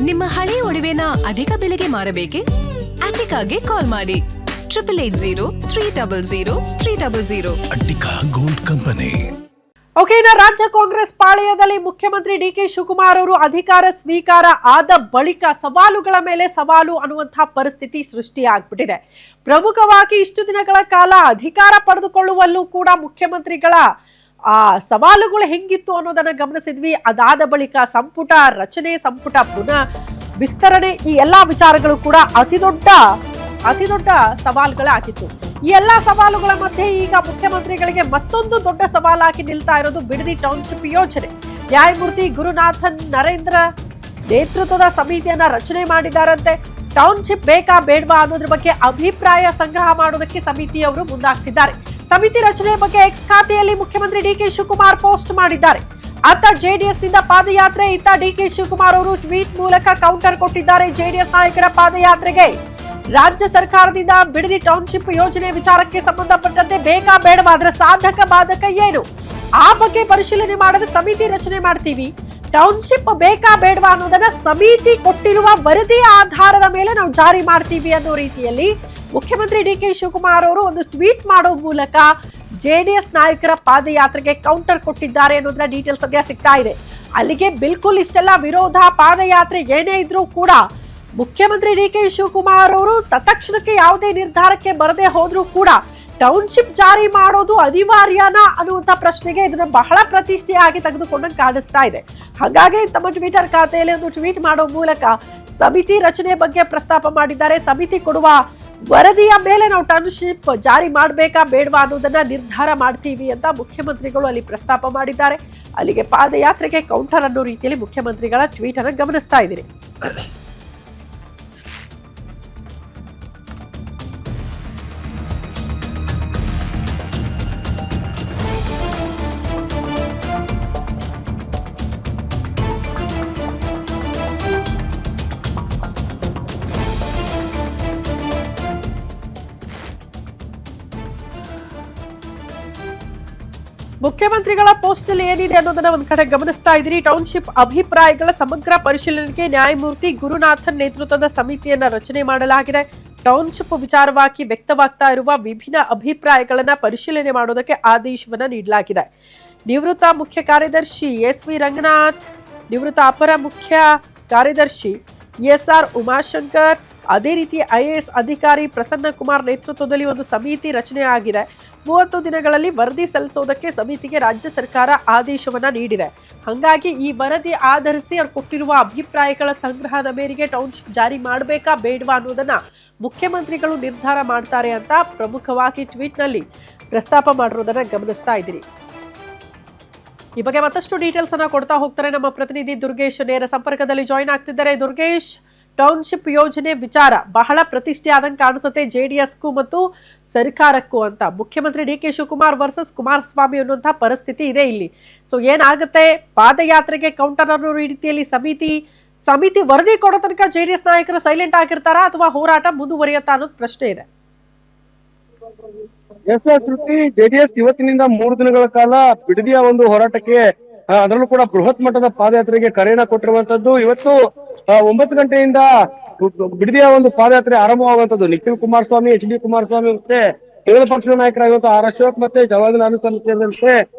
ನಿಮ್ಮ ಹಳೆ ಒಡವೆನ ಅಧಿಕ ಬೆಲೆಗೆ ಮಾರಬೇಕೆ? ಅಟಿಕಾಗೆ ಕಾಲ್ ಮಾಡಿ 8880 ಅಟಿಕಾ ಗೋಲ್ಡ್ ಕಂಪನಿ. ಓಕೆ, ಇನ್ನು ರಾಜ್ಯ ಕಾಂಗ್ರೆಸ್ ಪಾಳೆಯದಲ್ಲಿ ಮುಖ್ಯಮಂತ್ರಿ ಡಿಕೆ ಶಿವಕುಮಾರ್ ಅವರು ಅಧಿಕಾರ ಸ್ವೀಕಾರ ಆದ ಬಳಿಕ ಸವಾಲುಗಳ ಮೇಲೆ ಸವಾಲು ಅನ್ನುವಂತಹ ಪರಿಸ್ಥಿತಿ ಸೃಷ್ಟಿಯಾಗ್ಬಿಟ್ಟಿದೆ. ಪ್ರಮುಖವಾಗಿ ಇಷ್ಟು ದಿನಗಳ ಕಾಲ ಅಧಿಕಾರ ಪಡೆದುಕೊಳ್ಳುವಲ್ಲೂ ಕೂಡ ಮುಖ್ಯಮಂತ್ರಿಗಳ ಸವಾಲುಗಳು ಹೆಂಗಿತ್ತು ಅನ್ನೋದನ್ನ ಗಮನಿಸಿದ್ವಿ. ಅದಾದ ಬಳಿಕ ಸಂಪುಟ ರಚನೆ, ಸಂಪುಟ ಪುನಃ ವಿಸ್ತರಣೆ, ಈ ಎಲ್ಲಾ ವಿಚಾರಗಳು ಕೂಡ ಅತಿ ದೊಡ್ಡ ಸವಾಲುಗಳಾಗಿತ್ತು. ಈ ಎಲ್ಲಾ ಸವಾಲುಗಳ ಮಧ್ಯೆ ಈಗ ಮುಖ್ಯಮಂತ್ರಿಗಳಿಗೆ ಮತ್ತೊಂದು ದೊಡ್ಡ ಸವಾಲಾಗಿ ನಿಲ್ತಾ ಇರೋದು ಬಿಡದಿ ಟೌನ್ಶಿಪ್ ಯೋಜನೆ. ನ್ಯಾಯಮೂರ್ತಿ ಗುರುನಾಥನ್ ನರೇಂದ್ರ ನೇತೃತ್ವದ ಸಮಿತಿಯನ್ನ ರಚನೆ ಮಾಡಿದಾರಂತೆ. ಟೌನ್ಶಿಪ್ ಬೇಕಾ ಬೇಡವಾ ಅನ್ನೋದ್ರ ಬಗ್ಗೆ ಅಭಿಪ್ರಾಯ ಸಂಗ್ರಹ ಮಾಡೋದಕ್ಕೆ ಸಮಿತಿಯವರು ಮುಂದಾಗ್ತಿದ್ದಾರೆ. ಸಮಿತಿ ರಚನೆ ಬಗ್ಗೆ ಎಕ್ಸ್ ಖಾತೆಯಲ್ಲಿ ಮುಖ್ಯಮಂತ್ರಿ ಡಿಕೆ ಶಿವಕುಮಾರ್ ಪೋಸ್ಟ್ ಮಾಡಿದ್ದಾರೆ. ಅತ್ತ ಜೆಡಿಎಸ್ ನಿಂದ ಪಾದಯಾತ್ರೆ, ಇತ್ತ ಡಿಕೆ ಶಿವಕುಮಾರ್ ಅವರು ಟ್ವೀಟ್ ಮೂಲಕ ಕೌಂಟರ್ ಕೊಟ್ಟಿದ್ದಾರೆ. ಜೆಡಿಎಸ್ ನಾಯಕರ ಪಾದಯಾತ್ರೆಗೆ ರಾಜ್ಯ ಸರ್ಕಾರದಿಂದ ಬಿಡದಿ ಟೌನ್ಶಿಪ್ ಯೋಜನೆ ವಿಚಾರಕ್ಕೆ ಸಂಬಂಧಪಟ್ಟಂತೆ ಬೇಕಾ ಬೇಡವಾ, ಅದರ ಸಾಧಕ ಬಾಧಕ ಏನು, ಆ ಬಗ್ಗೆ ಪರಿಶೀಲನೆ ಮಾಡದೆ ಸಮಿತಿ ರಚನೆ ಮಾಡ್ತೀವಿ. ಟೌನ್ಶಿಪ್ ಬೇಕಾ ಬೇಡವಾ ಅನ್ನೋದನ್ನ ಸಮಿತಿ ಕೊಟ್ಟಿರುವ ವರದಿಯ ಆಧಾರದ ಮೇಲೆ ನಾವು ಜಾರಿ ಮಾಡ್ತೀವಿ ಅನ್ನೋ ರೀತಿಯಲ್ಲಿ ಮುಖ್ಯಮಂತ್ರಿ ಡಿಕೆ ಶಿವಕುಮಾರ್ ಅವರು ಒಂದು ಟ್ವೀಟ್ ಮಾಡೋ ಮೂಲಕ ಜೆಡಿಎಸ್ ನಾಯಕರ ಪಾದಯಾತ್ರೆಗೆ ಕೌಂಟರ್ ಕೊಟ್ಟಿದ್ದಾರೆ ಅನ್ನೋದ್ರ ಡೀಟೇಲ್ಸ್ ಸದ್ಯ ಸಿಗ್ತಾ ಇದೆ. ಅಲ್ಲಿಗೆ ಬಿಲ್ಕುಲ್ ಇಷ್ಟೆಲ್ಲ ವಿರೋಧ, ಪಾದಯಾತ್ರೆ ಏನೇ ಇದ್ರೂ ಕೂಡ ಮುಖ್ಯಮಂತ್ರಿ ಡಿಕೆ ಶಿವಕುಮಾರ್ ಅವರು ತತ್ಕ್ಷಣಕ್ಕೆ ಯಾವುದೇ ನಿರ್ಧಾರಕ್ಕೆ ಬರದೇ ಹೋದ್ರೂ ಕೂಡ ಟೌನ್ಶಿಪ್ ಜಾರಿ ಮಾಡೋದು ಅನಿವಾರ್ಯನಾ ಅನ್ನುವಂಥ ಪ್ರಶ್ನೆಗೆ ಇದನ್ನ ಬಹಳ ಪ್ರತಿಷ್ಠೆಯಾಗಿ ತೆಗೆದುಕೊಂಡಂಗೆ ಕಾಣಿಸ್ತಾ ಇದೆ. ಹಾಗಾಗಿ ತಮ್ಮ ಟ್ವಿಟರ್ ಖಾತೆಯಲ್ಲಿ ಒಂದು ಟ್ವೀಟ್ ಮಾಡೋ ಮೂಲಕ ಸಮಿತಿ ರಚನೆ ಬಗ್ಗೆ ಪ್ರಸ್ತಾಪ ಮಾಡಿದ್ದಾರೆ. ಸಮಿತಿ ಕೊಡುವ ವರದಿಯ ಮೇಲೆ ನಾವು ಟೌನ್ಶಿಪ್ ಜಾರಿ ಮಾಡಬೇಕಾ ಬೇಡವಾ ಅನ್ನೋದನ್ನ ನಿರ್ಧಾರ ಮಾಡ್ತೀವಿ ಅಂತ ಮುಖ್ಯಮಂತ್ರಿಗಳು ಅಲ್ಲಿ ಪ್ರಸ್ತಾಪ ಮಾಡಿದ್ದಾರೆ. ಅಲ್ಲಿಗೆ ಪಾದಯಾತ್ರೆಗೆ ಕೌಂಟರ್ ಅನ್ನೋ ರೀತಿಯಲ್ಲಿ ಮುಖ್ಯಮಂತ್ರಿಗಳ ಟ್ವೀಟ್ ಅನ್ನು ಗಮನಿಸ್ತಾ ಇದ್ದೀರಿ. ಮುಖ್ಯಮಂತ್ರಿಗಳ ಪೋಸ್ಟ್ ಅಲ್ಲಿ ಏನಿದೆ ಅನ್ನೋದನ್ನ ಒಂದ್ ಕಡೆ ಗಮನಿಸ್ತಾ ಇದ್ದೀರಿ. ಟೌನ್ಶಿಪ್ ಅಭಿಪ್ರಾಯಗಳ ಸಮಗ್ರ ಪರಿಶೀಲನೆಗೆ ನ್ಯಾಯಮೂರ್ತಿ ಗುರುನಾಥನ್ ನೇತೃತ್ವದ ಸಮಿತಿಯನ್ನ ರಚನೆ ಮಾಡಲಾಗಿದೆ. ಟೌನ್ಶಿಪ್ ವಿಚಾರವಾಗಿ ವ್ಯಕ್ತವಾಗ್ತಾ ಇರುವ ವಿಭಿನ್ನ ಅಭಿಪ್ರಾಯಗಳನ್ನ ಪರಿಶೀಲನೆ ಮಾಡೋದಕ್ಕೆ ಆದೇಶವನ್ನ ನೀಡಲಾಗಿದೆ. ನಿವೃತ್ತ ಮುಖ್ಯ ಕಾರ್ಯದರ್ಶಿ ಎಸ್ ವಿ ರಂಗನಾಥ್, ನಿವೃತ್ತ ಅಪರ ಮುಖ್ಯ ಕಾರ್ಯದರ್ಶಿ ಎಸ್ಆರ್ ಉಮಾಶಂಕರ್, ಅದೇ ರೀತಿ ಐಎಎಸ್ ಅಧಿಕಾರಿ ಪ್ರಸನ್ನ ಕುಮಾರ್ ನೇತೃತ್ವದಲ್ಲಿ ಒಂದು ಸಮಿತಿ ರಚನೆ ಆಗಿದೆ. 30 ದಿನಗಳಲ್ಲಿ ವರದಿ ಸಲ್ಲಿಸೋದಕ್ಕೆ ಸಮಿತಿಗೆ ರಾಜ್ಯ ಸರ್ಕಾರ ಆದೇಶವನ್ನ ನೀಡಿದೆ. ಹಾಗಾಗಿ ಈ ವರದಿ ಆಧರಿಸಿ ಅವ್ರು ಕೊಟ್ಟಿರುವ ಅಭಿಪ್ರಾಯಗಳ ಸಂಗ್ರಹದ ಮೇರೆಗೆ ಟೌನ್ಶಿಪ್ ಜಾರಿ ಮಾಡಬೇಕಾ ಬೇಡವಾ ಅನ್ನೋದನ್ನ ಮುಖ್ಯಮಂತ್ರಿಗಳು ನಿರ್ಧಾರ ಮಾಡ್ತಾರೆ ಅಂತ ಪ್ರಮುಖವಾಗಿ ಟ್ವೀಟ್ ನಲ್ಲಿ ಪ್ರಸ್ತಾಪ ಮಾಡಿರೋದನ್ನ ಗಮನಿಸ್ತಾ ಇದ್ದೀರಿ. ಈ ಬಗ್ಗೆ ಮತ್ತಷ್ಟು ಡೀಟೇಲ್ಸ್ ಅನ್ನ ಕೊಡ್ತಾ ಹೋಗ್ತಾರೆ ನಮ್ಮ ಪ್ರತಿನಿಧಿ ದುರ್ಗೇಶ್ ನೇರ ಸಂಪರ್ಕದಲ್ಲಿ ಜಾಯಿನ್ ಆಗ್ತಿದ್ದಾರೆ. ದುರ್ಗೇಶ್, ಟೌನ್ಶಿಪ್ ಯೋಜನೆ ವಿಚಾರ ಬಹಳ ಪ್ರತಿಷ್ಠೆ ಆದಂಗೆ ಕಾಣಿಸುತ್ತೆ ಜೆಡಿಎಸ್ಗೂ ಮತ್ತು ಸರ್ಕಾರಕ್ಕೂ ಅಂತ. ಮುಖ್ಯಮಂತ್ರಿ ಡಿಕೆ ಶಿವಕುಮಾರ್ ವರ್ಸಸ್ ಕುಮಾರಸ್ವಾಮಿ ಅನ್ನುವಂಥ ಪರಿಸ್ಥಿತಿ ಇದೆ ಇಲ್ಲಿ. ಸೊ ಏನಾಗುತ್ತೆ, ಪಾದಯಾತ್ರೆಗೆ ಕೌಂಟರ್ ಅನ್ನೋ ರೀತಿಯಲ್ಲಿ ಸಮಿತಿ ವರದಿ ಕೊಡೋ ತನಕ ಜೆಡಿಎಸ್ ನಾಯಕರು ಸೈಲೆಂಟ್ ಆಗಿರ್ತಾರಾ ಅಥವಾ ಹೋರಾಟ ಮುಂದುವರಿಯುತ್ತಾ ಅನ್ನೋದು ಪ್ರಶ್ನೆ ಇದೆ. ಶ್ರುತಿ, ಜೆಡಿಎಸ್ ಇವತ್ತಿನಿಂದ 3 ದಿನಗಳ ಕಾಲ ಬಿಡದಿಯ ಒಂದು ಹೋರಾಟಕ್ಕೆ, ಅದರಲ್ಲೂ ಕೂಡ ಬೃಹತ್ ಮಟ್ಟದ ಪಾದಯಾತ್ರೆಗೆ ಕರೆಯನ್ನ ಕೊಟ್ಟಿರುವಂತದ್ದು. ಇವತ್ತು 9 ಗಂಟೆಯಿಂದ ಬಿಡದಿಯ ಒಂದು ಪಾದಯಾತ್ರೆ ಆರಂಭವಾಗುವಂತದ್ದು. ನಿಖಿಲ್ ಕುಮಾರಸ್ವಾಮಿ, ಎಚ್ ಡಿ ಕುಮಾರಸ್ವಾಮಿ ಮತ್ತೆ ವಿರೋಧ ಪಕ್ಷದ ನಾಯಕರಾಗಿರುವಂತಹ ಆರ್ ಅಶೋಕ್ ಮತ್ತೆ ಜವಾಹರ್ ಅನುಸರಣ ಸೇರಿದಂತೆ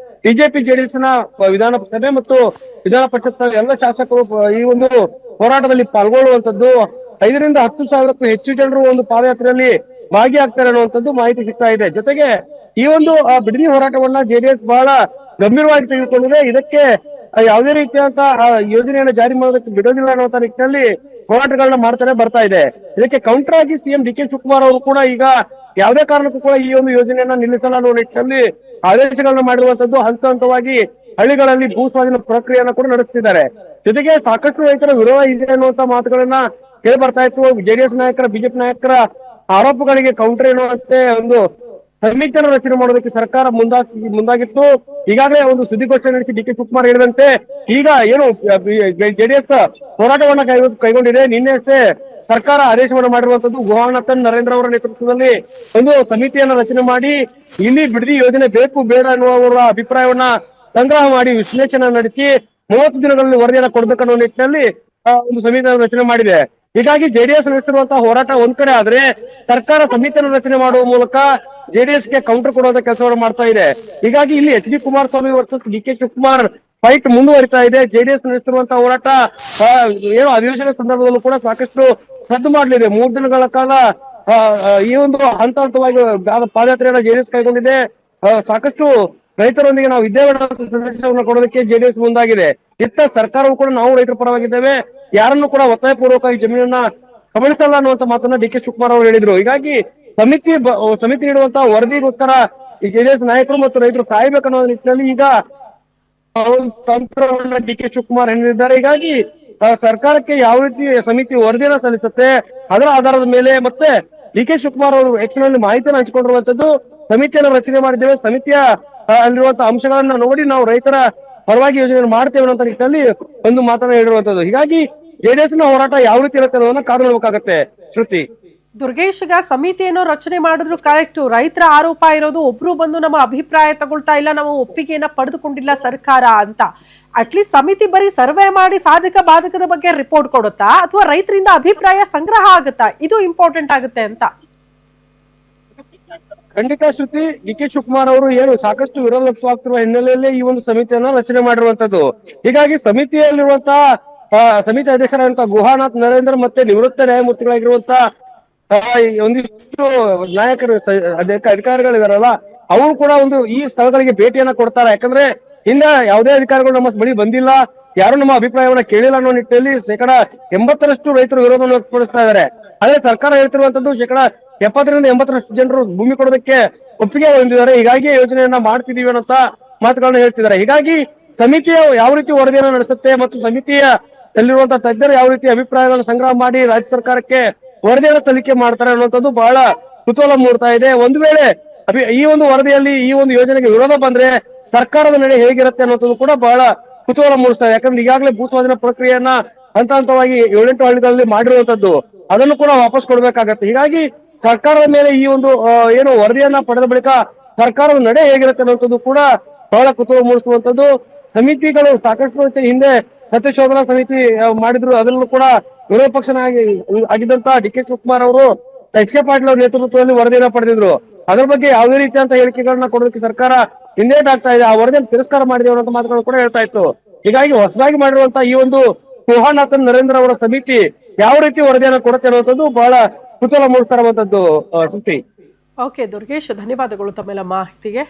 ಬಿಜೆಪಿ ಜೆಡಿಎಸ್ ನ ವಿಧಾನಸಭೆ ಮತ್ತು ವಿಧಾನ ಪರಿಷತ್ ಎಲ್ಲ ಶಾಸಕರು ಈ ಒಂದು ಹೋರಾಟದಲ್ಲಿ ಪಾಲ್ಗೊಳ್ಳುವಂತದ್ದು. 5 ರಿಂದ 10 ಸಾವಿರಕ್ಕೂ ಹೆಚ್ಚು ಜನರು ಒಂದು ಪಾದಯಾತ್ರೆಯಲ್ಲಿ ಭಾಗಿಯಾಗ್ತಾರೆ ಅನ್ನುವಂಥದ್ದು ಮಾಹಿತಿ ಸಿಗ್ತಾ ಇದೆ. ಜೊತೆಗೆ ಈ ಒಂದು ಬಿಡದಿ ಹೋರಾಟವನ್ನ ಜೆಡಿಎಸ್ ಬಹಳ ಗಂಭೀರವಾಗಿ ತೆಗೆದುಕೊಂಡಿದೆ. ಇದಕ್ಕೆ ಯಾವುದೇ ರೀತಿಯಾದಂತಹ ಯೋಜನೆಯನ್ನು ಜಾರಿ ಮಾಡೋದಕ್ಕೆ ಬಿಡೋದಿಲ್ಲ ಅನ್ನುವಂತ ನಿಟ್ಟಿನಲ್ಲಿ ಹೋರಾಟಗಳನ್ನ ಮಾಡ್ತಾನೆ ಬರ್ತಾ ಇದೆ. ಇದಕ್ಕೆ ಕೌಂಟರ್ ಆಗಿ ಸಿಎಂ ಡಿ ಕೆ ಶಿವಕುಮಾರ್ ಅವರು ಕೂಡ ಈಗ ಯಾವುದೇ ಕಾರಣಕ್ಕೂ ಕೂಡ ಈ ಒಂದು ಯೋಜನೆಯನ್ನ ನಿಲ್ಲಿಸಲ್ಲ ಅನ್ನೋ ನಿಟ್ಟಿನಲ್ಲಿ ಆದೇಶಗಳನ್ನ ಮಾಡಿರುವಂತದ್ದು. ಹಂತ ಹಂತವಾಗಿ ಹಳ್ಳಿಗಳಲ್ಲಿ ಭೂ ಸ್ವಾಧೀನ ಪ್ರಕ್ರಿಯೆಯನ್ನ ಕೂಡ ನಡೆಸ್ತಿದ್ದಾರೆ. ಜೊತೆಗೆ ಸಾಕಷ್ಟು ರೈತರ ವಿರೋಧ ಇದೆ ಅನ್ನುವಂತ ಮಾತುಗಳನ್ನ ಕೇಳಿ ಬರ್ತಾ ಇತ್ತು. ಜೆಡಿಎಸ್ ನಾಯಕರ, ಬಿಜೆಪಿ ನಾಯಕರ ಆರೋಪಗಳಿಗೆ ಕೌಂಟರ್ ಎನ್ನುವಂತೆ ಒಂದು ಸಮಿತಿಯನ್ನು ರಚನೆ ಮಾಡೋದಕ್ಕೆ ಸರ್ಕಾರ ಮುಂದಾಗಿತ್ತು. ಈಗಾಗಲೇ ಒಂದು ಸುದ್ದಿಗೋಷ್ಠಿ ನಡೆಸಿ ಡಿ ಕೆ ಶಿವಕುಮಾರ್ ಹೇಳಿದಂತೆ ಈಗ ಏನು ಜೆಡಿಎಸ್ ಹೋರಾಟವನ್ನ ಕೈಗೊಂಡಿದೆ. ನಿನ್ನೆ ಅಷ್ಟೇ ಸರ್ಕಾರ ಆದೇಶವನ್ನು ಮಾಡಿರುವಂತದ್ದು. ಗುರುನಾಥನ್ ನರೇಂದ್ರ ಅವರ ನೇತೃತ್ವದಲ್ಲಿ ಒಂದು ಸಮಿತಿಯನ್ನ ರಚನೆ ಮಾಡಿ ಇಲ್ಲಿ ಬಿಡದಿ ಯೋಜನೆ ಬೇಕು ಬೇಡ ಅನ್ನುವವರ ಅಭಿಪ್ರಾಯವನ್ನ ಸಂಗ್ರಹ ಮಾಡಿ ವಿಶ್ಲೇಷಣೆ ನಡೆಸಿ 30 ದಿನಗಳಲ್ಲಿ ವರದಿಯನ್ನ ಕೊಡ್ಬೇಕನ್ನೋ ನಿಟ್ಟಿನಲ್ಲಿ ಒಂದು ಸಮಿತಿಯನ್ನು ರಚನೆ ಮಾಡಿದೆ. ಹೀಗಾಗಿ ಜೆಡಿಎಸ್ ನಡೆಸಿರುವಂತಹ ಹೋರಾಟ ಒಂದ್ ಕಡೆ ಆದ್ರೆ ಸರ್ಕಾರ ಸಮಿತಿಯನ್ನು ರಚನೆ ಮಾಡುವ ಮೂಲಕ ಜೆಡಿಎಸ್ಗೆ ಕೌಂಟರ್ ಕೊಡುವಂತ ಕೆಲಸವನ್ನು ಮಾಡ್ತಾ ಇದೆ. ಹೀಗಾಗಿ ಇಲ್ಲಿ H D Kumaraswamy versus D K Shivakumar fight ಮುಂದುವರಿತಾ ಇದೆ. ಜೆಡಿಎಸ್ ನಡೆಸಿರುವಂತಹ ಹೋರಾಟ ಏನು ಅಧಿವೇಶನ ಸಂದರ್ಭದಲ್ಲೂ ಕೂಡ ಸಾಕಷ್ಟು ಸದ್ದು ಮಾಡಲಿದೆ. 3 ದಿನಗಳ ಕಾಲ ಈ ಒಂದು ಹಂತ ಹಂತವಾಗಿ ಪಾದಯಾತ್ರೆಯನ್ನ ಜೆಡಿಎಸ್ ಕೈಗೊಂಡಿದೆ. ಸಾಕಷ್ಟು ರೈತರೊಂದಿಗೆ ನಾವು ಇದ್ದೇವೆ ಸಂದೇಶವನ್ನು ಕೊಡೋದಕ್ಕೆ ಜೆಡಿಎಸ್ ಮುಂದಾಗಿದೆ. ಇತ್ತ ಸರ್ಕಾರವು ಕೂಡ ನಾವು ರೈತರ ಪರವಾಗಿದ್ದೇವೆ, ಯಾರನ್ನು ಕೂಡ ಒತ್ತಾಯಪೂರ್ವಕವಾಗಿ ಜಮೀನನ್ನ ಗಮನಿಸಲ್ಲ ಅನ್ನುವಂತ ಮಾತನ್ನ ಡಿ ಕೆ ಶಿವಕುಮಾರ್ ಅವರು ಹೇಳಿದ್ರು. ಹೀಗಾಗಿ ಸಮಿತಿ ನೀಡುವಂತಹ ವರದಿಗೋಸ್ಕರ ಈ ಜೆಡಿಎಸ್ ನಾಯಕರು ಮತ್ತು ರೈತರು ಕಾಯ್ಬೇಕನ್ನೋ ನಿಟ್ಟಿನಲ್ಲಿ ಈಗ ತಂತ್ರವನ್ನ ಡಿ ಕೆ ಶಿವಕುಮಾರ್ ಹೇಳಿದ್ದಾರೆ. ಹೀಗಾಗಿ ಸರ್ಕಾರಕ್ಕೆ ಯಾವ ರೀತಿ ಸಮಿತಿ ವರದಿಯನ್ನ ಸಲ್ಲಿಸುತ್ತೆ ಅದರ ಆಧಾರದ ಮೇಲೆ ಮತ್ತೆ ಡಿ ಕೆ ಶಿವಕುಮಾರ್ ಅವರು ನಲ್ಲಿ ಮಾಹಿತಿಯನ್ನು ಹಂಚಿಕೊಂಡಿರುವಂತದ್ದು. ಸಮಿತಿಯನ್ನು ರಚನೆ ಮಾಡಿದ್ದೇವೆ, ಸಮಿತಿಯ ಅಲ್ಲಿರುವಂತಹ ಅಂಶಗಳನ್ನ ನೋಡಿ ನಾವು ರೈತರ ಪರವಾಗಿ ಯೋಜನೆಯನ್ನು ಮಾಡ್ತೇವೆ ಅನ್ನೋ ನಿಟ್ಟಿನಲ್ಲಿ ಒಂದು ಮಾತನ್ನ ಹೇಳಿರುವಂತದ್ದು. ಹೀಗಾಗಿ ಜೆಡಿಎಸ್ ನ ಹೋರಾಟ ಯಾವ ರೀತಿ ಇರುತ್ತೆ ಅನ್ನೋದನ್ನ ಕಾದು ನೋಡಬೇಕಾಗತ್ತೆ. ಶ್ರುತಿ, ದುರ್ಗೇಶ್, ಈಗ ಸಮಿತಿಯನ್ನು ರಚನೆ ಮಾಡಿದ್ರು ಕರೆಕ್ಟ್, ರೈತರ ಆರೋಪ ಇರೋದು ಒಬ್ರು ಬಂದು ನಮ್ಮ ಅಭಿಪ್ರಾಯ ತಗೊಳ್ತಾ ಇಲ್ಲ, ನಾವು ಒಪ್ಪಿಗೆಯನ್ನ ಪಡೆದುಕೊಂಡಿಲ್ಲ ಸರ್ಕಾರ ಅಂತ. ಅಟ್ಲೀಸ್ಟ್ ಸಮಿತಿ ಬರೀ ಸರ್ವೆ ಮಾಡಿ ಸಾಧಕ ಬಾಧಕದ ಬಗ್ಗೆ ರಿಪೋರ್ಟ್ ಕೊಡುತ್ತಾ ಅಥವಾ ರೈತರಿಂದ ಅಭಿಪ್ರಾಯ ಸಂಗ್ರಹ ಆಗುತ್ತಾ? ಇದು ಇಂಪಾರ್ಟೆಂಟ್ ಆಗುತ್ತೆ ಅಂತ. ಖಂಡಿತ ಶ್ರುತಿ, ಡಿ ಕೆ ಶಿವಕುಮಾರ್ ಅವರು ಏನು ಸಾಕಷ್ಟು ವಿರೋಧ ವ್ಯಕ್ತವಾಗ್ತಿರುವ ಹಿನ್ನೆಲೆಯಲ್ಲಿ ಈ ಒಂದು ಸಮಿತಿಯನ್ನ ರಚನೆ ಮಾಡಿರುವಂತದ್ದು. ಹೀಗಾಗಿ ಸಮಿತಿಯಲ್ಲಿರುವಂತಹ ಸಮಿತಿ ಅಧ್ಯಕ್ಷರಾದಂತಹ ಗುಹಾನಾಥ್ ನರೇಂದ್ರ ಮತ್ತೆ ನಿವೃತ್ತ ನ್ಯಾಯಮೂರ್ತಿಗಳಾಗಿರುವಂತಹ ಒಂದಿಷ್ಟು ನಾಯಕರು ಅಧಿಕಾರಿಗಳಿದಾರಲ್ಲ, ಅವರು ಕೂಡ ಒಂದು ಈ ಸ್ಥಳಗಳಿಗೆ ಭೇಟಿಯನ್ನ ಕೊಡ್ತಾರೆ. ಯಾಕಂದ್ರೆ ಹಿಂದೆ ಯಾವುದೇ ಅಧಿಕಾರಿಗಳು ನಮ್ಮ ಬಳಿ ಬಂದಿಲ್ಲ, ಯಾರು ನಮ್ಮ ಅಭಿಪ್ರಾಯವನ್ನ ಕೇಳಿಲ್ಲ ಅನ್ನೋ ನಿಟ್ಟಿನಲ್ಲಿ 80% ರೈತರು ವಿರೋಧವನ್ನು ವ್ಯಕ್ತಪಡಿಸ್ತಾ ಇದ್ದಾರೆ. ಆದ್ರೆ ಸರ್ಕಾರ ಹೇಳ್ತಿರುವಂತದ್ದು 70ರಿಂದ 80% ಜನರು ಭೂಮಿ ಕೊಡೋದಕ್ಕೆ ಒಪ್ಪಿಗೆ ಹೊಂದಿದ್ದಾರೆ. ಹೀಗಾಗಿ ಯೋಜನೆಯನ್ನ ಮಾಡ್ತಿದೀವಿ ಅನ್ನೋ ಮಾತುಗಳನ್ನ ಹೇಳ್ತಿದ್ದಾರೆ. ಹೀಗಾಗಿ ಸಮಿತಿಯ ಯಾವ ರೀತಿ ವರದಿಯನ್ನ ನಡೆಸುತ್ತೆ ಮತ್ತು ಸಮಿತಿಯ ಅಲ್ಲಿರುವಂತಹ ತಜ್ಞರು ಯಾವ ರೀತಿ ಅಭಿಪ್ರಾಯಗಳನ್ನು ಸಂಗ್ರಹ ಮಾಡಿ ರಾಜ್ಯ ಸರ್ಕಾರಕ್ಕೆ ವರದಿಯನ್ನು ಸಲ್ಲಿಕೆ ಮಾಡ್ತಾರೆ ಅನ್ನುವಂಥದ್ದು ಬಹಳ ಕುತೂಹಲ ಮೂಡ್ತಾ ಇದೆ. ಒಂದು ವೇಳೆ ಈ ಒಂದು ವರದಿಯಲ್ಲಿ ಈ ಒಂದು ಯೋಜನೆಗೆ ವಿರೋಧ ಬಂದ್ರೆ ಸರ್ಕಾರದ ನಡೆ ಹೇಗಿರುತ್ತೆ ಅನ್ನೋದು ಕೂಡ ಬಹಳ ಕುತೂಹಲ ಮೂಡಿಸ್ತಾ ಇದೆ. ಯಾಕಂದ್ರೆ ಈಗಾಗಲೇ ಭೂಸ್ವಾಧೀನ ಪ್ರಕ್ರಿಯೆಯನ್ನ ಹಂತ ಹಂತವಾಗಿ 7-8 ಹಳ್ಳಿಗಳಲ್ಲಿ ಮಾಡಿರುವಂತದ್ದು, ಅದನ್ನು ಕೂಡ ವಾಪಸ್ ಕೊಡ್ಬೇಕಾಗತ್ತೆ. ಹೀಗಾಗಿ ಸರ್ಕಾರದ ಮೇಲೆ ಈ ಒಂದು ಏನು ವರದಿಯನ್ನ ಪಡೆದ ಬಳಿಕ ಸರ್ಕಾರದ ನಡೆ ಹೇಗಿರುತ್ತೆ ಅನ್ನೋದು ಕೂಡ ಬಹಳ ಕುತೂಹಲ ಮೂಡಿಸುವಂತದ್ದು. ಸಮಿತಿಗಳು ಸಾಕಷ್ಟು ಹಿಂದೆ ಸತ್ಯಶೋಧನಾ ಸಮಿತಿ ಮಾಡಿದ್ರು, ಅದರಲ್ಲೂ ಕೂಡ ವಿರೋಧ ಪಕ್ಷ ಆಗಿದ್ದಂತ ಡಿ ಕೆ ಶಿವಕುಮಾರ್ ಅವರು ಎಚ್ ಕೆ ಪಾಟೀಲ್ ಅವರ ನೇತೃತ್ವದಲ್ಲಿ ವರದಿಯನ್ನ ಪಡೆದಿದ್ರು. ಅದರ ಬಗ್ಗೆ ಯಾವುದೇ ರೀತಿಯಂತ ಹೇಳಿಕೆಗಳನ್ನ ಕೊಡೋದಕ್ಕೆ ಸರ್ಕಾರ ಹಿಂದೇಟ್ ಆಗ್ತಾ ಇದೆ. ಆ ವರದಿಯನ್ನು ತಿರಸ್ಕಾರ ಮಾಡಿದೇವೆ ಅನ್ನೋ ಮಾತುಗಳು ಕೂಡ ಹೇಳ್ತಾ ಇತ್ತು. ಹೀಗಾಗಿ ಹೊಸದಾಗಿ ಮಾಡಿರುವಂತಹ ಈ ಒಂದು ಗುಹಾನಾಥನ್ ನರೇಂದ್ರ ಅವರ ಸಮಿತಿ ಯಾವ ರೀತಿ ವರದಿಯನ್ನು ಕೊಡುತ್ತೆ ಅನ್ನುವಂಥದ್ದು ಬಹಳ ಕುತೂಹಲ ಮೂಡಿಸ್ತಾ ಇರುವಂತದ್ದು. ಸುದ್ದಿ. ಓಕೆ ದುರ್ಗೇಶ್, ಧನ್ಯವಾದಗಳು ತಮ್ಮೆಲ್ಲ ಮಾಹಿತಿಗೆ.